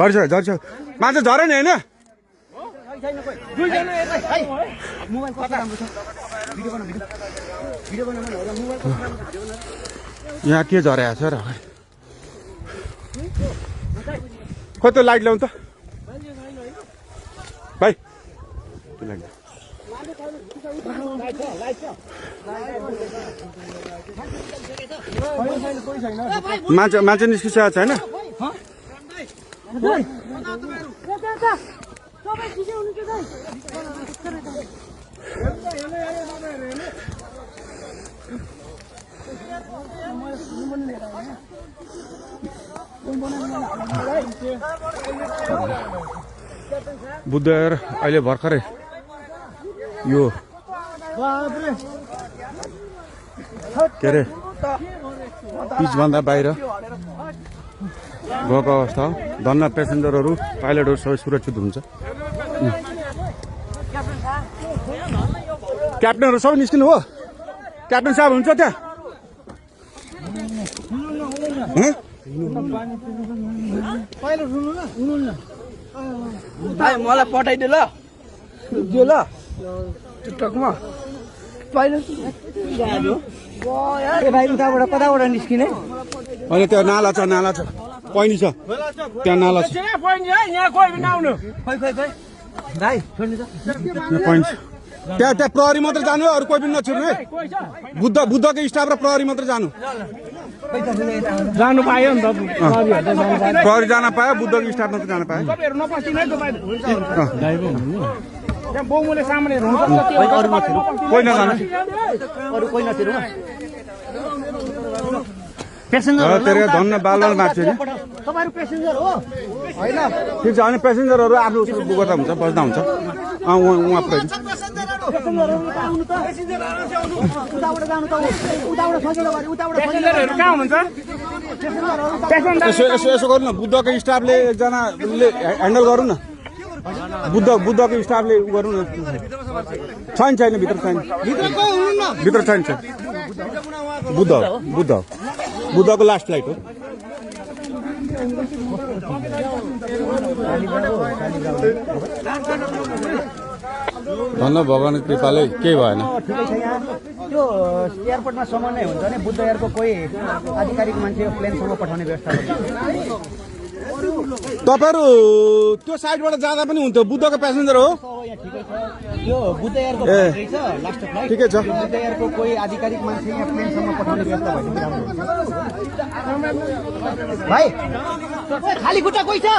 झर्छ झर्छ माछा झरे नि होइन यहाँ के झरेको छ र खोइ त्यो लाइट ल्याउनु त भाइ त्यो लाइट मान्छे निस्किसकेको छैन बुद्धर अहिले भर्खरै यो के अरे पिचभन्दा बाहिर गएको अवस्था हो धन्न पेसेन्जरहरू पाइलटहरू सबै सुरक्षित हुन्छ क्याप्टनहरू सबै निस्किनु हो क्याप्टन साहब हुन्छ त्यहाँ मलाई पठाइदियो ल त्यो ल टिकटकमा उताबाट कताबाट निस्किने अनि त्यो नाला छ पैनी छ त्यहाँ नाला छ पैनी छ त्यहाँ प्रहरी मात्र जानु है अरू कोही पनि नछिर्नु है बुद्धको स्टाफ र प्रहरी मात्र जानु पायो नि त प्रहरी जान पायो बुद्धको स्टाफ मात्र जान पायो कोही नजानु तेरो धन्न बालबाल मार्छ नि ठिक छ अनि पेसेन्जरहरू आफ्नो गर्दा हुन्छ बस्दा हुन्छ उहाँ पुऱ्याइ यसो गर्नु न बुद्धको स्टाफले एकजनाले ह्यान्डल गरौँ न बुद्धको स्टाफले गरौँ न छैन भित्र छैन बुद्धको लास्ट फ्लाइट हो धन्न भगवान कृपाले केही भएन त्यो एयरपोर्टमा समन्वय हुन्छ नि बुद्ध एयरको कोही आधिकारिक मान्छे प्लेनसम्म पठाउने व्यवस्था तपाईँहरू त्यो साइडबाट जाँदा पनि हुन्थ्यो बुद्धको प्यासेन्जर हो यो बुद्ध एयरको लास्ट फ्लाइट ठिकै छ बुद्ध एयरको कोही आधिकारिक मान्छे यहाँ प्लेनसम्म पठाउने व्यवस्था भइदिनु राम्रो भाइ खाली खुट्टा कोही छ